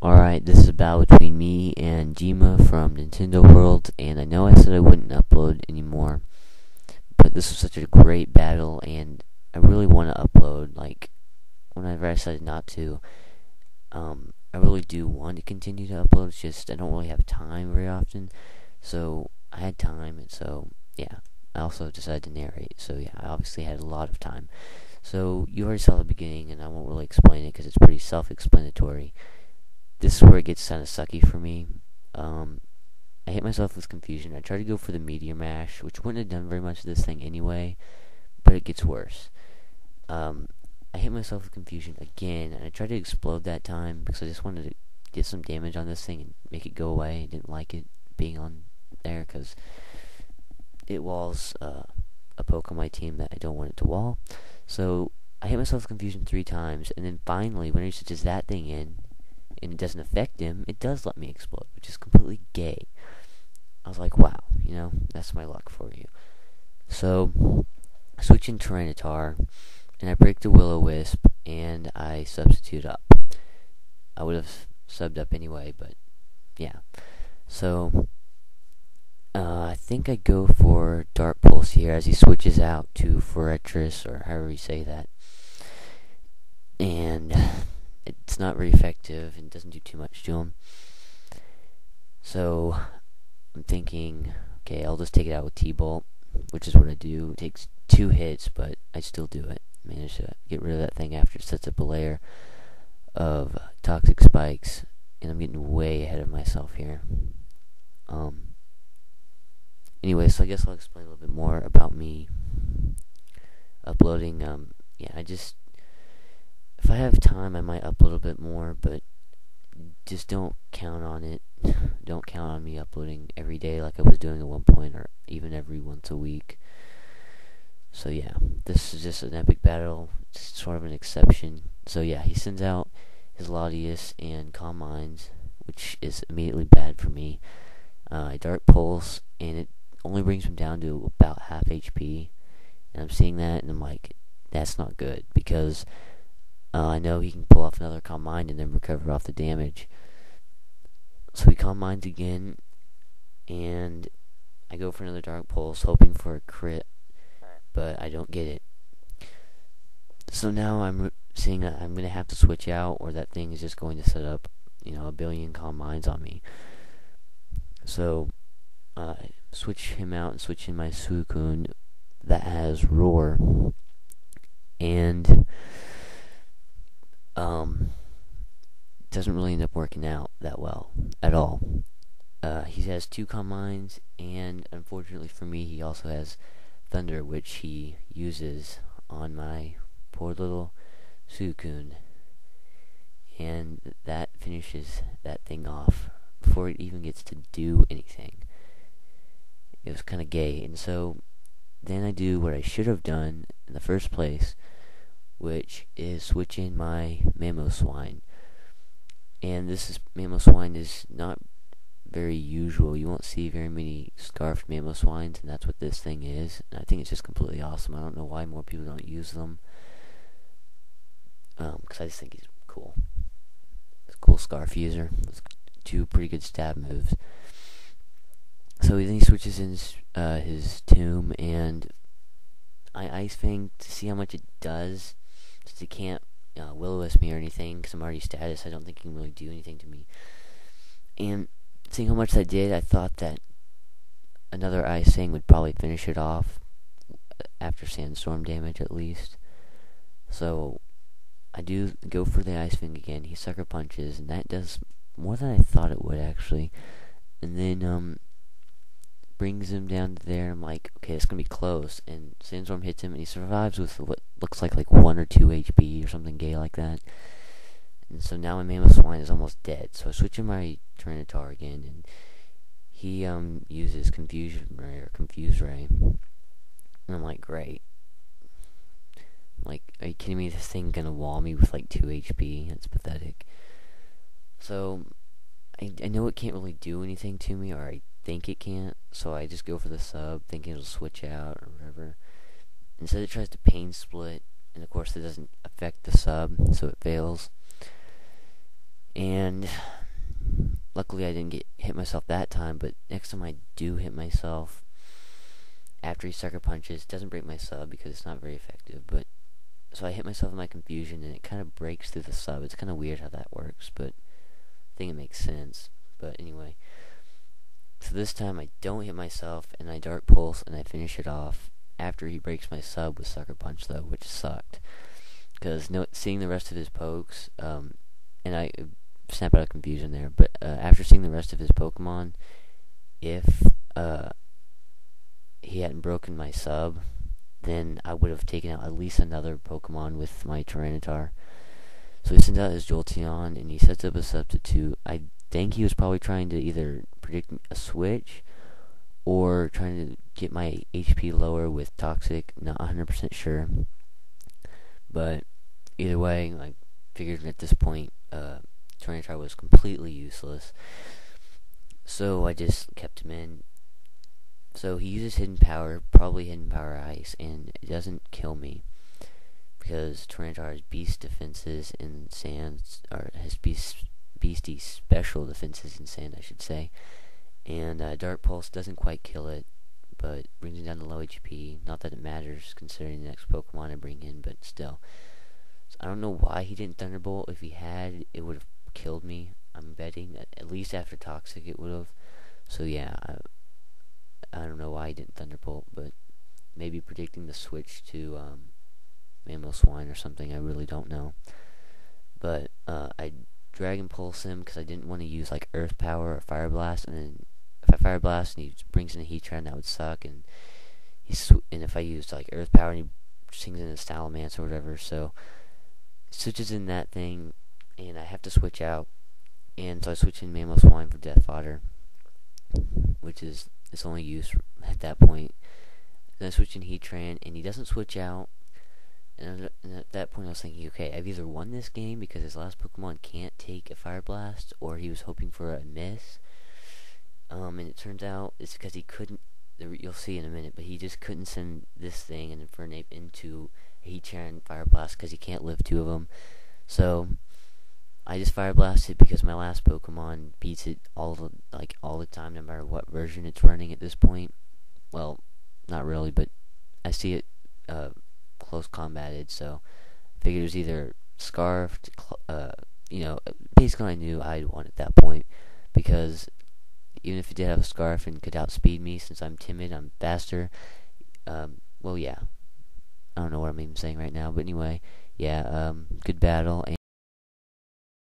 Alright, this is a battle between me and Jima from Nintendo World, and I know I said I wouldn't upload anymore, but this was such a great battle, and I really want to upload. Like, whenever I decided not to, I really do want to continue to upload. It's just I don't really have time very often, so I had time, and so, yeah. I also decided to narrate, so yeah, I obviously had a lot of time. So, you already saw the beginning, and I won't really explain it, because it's pretty self-explanatory. This is where it gets kind of sucky for me. I hit myself with confusion. I tried to go for the meteor mash, which wouldn't have done very much of this thing anyway, but it gets worse. I hit myself with confusion again, and I tried to explode that time because I just wanted to get some damage on this thing and make it go away. I didn't like it being on there because it walls a poke on my team that I don't want it to wall. So I hit myself with confusion 3 times, and then finally, when he switches that thing in, and it doesn't affect him, it does let me explode, which is completely gay. I was like, wow, that's my luck for you. So, I switch in Tyranitar, and I break the Will-O-Wisp, and I substitute up. I would have subbed up anyway, but yeah. So, I think I go for Dark Pulse here as he switches out to Forretress, or however you say that. And it's not very effective and doesn't do too much to him. So I'm thinking, okay, I'll just take it out with T-Bolt, which is what I do. It takes 2 hits, but I still do it. Manage to get rid of that thing after it sets up a layer of toxic spikes, and I'm getting way ahead of myself here. Anyway, so I guess I'll explain a little bit more about me uploading. If I have time, I might upload a bit more, but just don't count on it. Don't count on me uploading every day like I was doing at one point, or even every once a week. So yeah, this is just an epic battle. It's sort of an exception. So yeah, he sends out his Latias and Calm Minds, which is immediately bad for me. I Dark Pulse, and it only brings him down to about half HP. And I'm seeing that, and I'm like, that's not good, because I know he can pull off another Calm Mind and then recover off the damage. So he Calm Minds again, and I go for another Dark Pulse, hoping for a crit, but I don't get it. So now I'm seeing that I'm going to have to switch out, or that thing is just going to set up, a billion Calm Minds on me. So switch him out and switch in my Suicune that has Roar, and doesn't really end up working out that well at all. He has 2 Calm Minds, and unfortunately for me, he also has Thunder, which he uses on my poor little Suicune, and that finishes that thing off before it even gets to do anything. It was kind of gay, and so then I do what I should have done in the first place, which is switch in my Mamoswine. And Mamoswine is not very usual. You won't see very many scarfed Mamoswines, and that's what this thing is. And I think it's just completely awesome. I don't know why more people don't use them, because I just think he's cool. He's a cool scarf user with 2 pretty good stab moves. So then he switches in his Tomb, and I Ice Fang to see how much it does, since he can't Will-O-Wisp me or anything, because I'm already status. I don't think he can really do anything to me. And seeing how much that did, I thought that another Ice Fang would probably finish it off after Sandstorm damage, at least. So I do go for the Ice Fang again. He Sucker Punches, and that does more than I thought it would, actually. And then brings him down to there. I'm like, okay, it's gonna be close, and Sandstorm hits him, and he survives with what looks like 1 or 2 HP or something gay like that. And so now my Mamoswine is almost dead. So I switch in my Tyranitar again, and he uses Confuse Ray. And I'm like, great. I'm like, are you kidding me? This thing gonna wall me with 2 HP? That's pathetic. So I know it can't really do anything to me, or I think it can't, so I just go for the sub, thinking it'll switch out or whatever. Instead it tries to Pain Split, and of course it doesn't affect the sub, so it fails. And luckily I didn't get hit myself that time, but next time I do hit myself after he sucker punches, it doesn't break my sub because it's not very effective, but so I hit myself in my confusion and it kind of breaks through the sub. It's kind of weird how that works, but I think it makes sense. But anyway, so this time I don't hit myself and I Dark Pulse and I finish it off after he breaks my sub with Sucker Punch though, which sucked. Because seeing the rest of his pokes, and I snap out of confusion there, but after seeing the rest of his Pokemon, if he hadn't broken my sub, then I would have taken out at least another Pokemon with my Tyranitar. So he sends out his Jolteon, and he sets up a substitute. I think he was probably trying to either predict a switch, or trying to get my HP lower with Toxic, not 100% sure. But either way, I figured at this point, Tyranitar was completely useless. So I just kept him in. So he uses Hidden Power, probably Hidden Power Ice, and it doesn't kill me. Because Tyranitar has Beast defenses in Sand, or has Beastie special defenses in Sand, I should say. And Dark Pulse doesn't quite kill it, but brings it down to low HP. Not that it matters, considering the next Pokemon I bring in, but still. So I don't know why he didn't Thunderbolt. If he had, it would have killed me. I'm betting at least after Toxic it would have. So yeah, I don't know why he didn't Thunderbolt, but maybe predicting the switch to Mamoswine or something. I really don't know. But I Dragon Pulse him because I didn't want to use like Earth Power or Fire Blast, and then if I Fire Blast and he brings in a Heatran, that would suck. And and if I used like Earth Power and he sings in a Salamence or whatever, so switches in that thing, and I have to switch out, and so I switch in Mamoswine for Death Fodder, which is its only use at that point. Then I switch in Heatran, and he doesn't switch out, and at that point I was thinking, okay, I've either won this game because his last Pokemon can't take a Fire Blast, or he was hoping for a miss, and it turns out it's because he couldn't, you'll see in a minute, but he just couldn't send this thing and Infernape into a Heatran Fire Blast because he can't live two of them. So I just Fire Blasted because my last Pokemon beats it all the time, no matter what version it's running at this point. Well, not really, but I see it close combated, so I figured it was either Scarfed, basically I knew I'd won at that point, because even if it did have a Scarf and could outspeed me, since I'm timid, I'm faster, well, yeah, I don't know what I'm even saying right now, but anyway, yeah, good battle.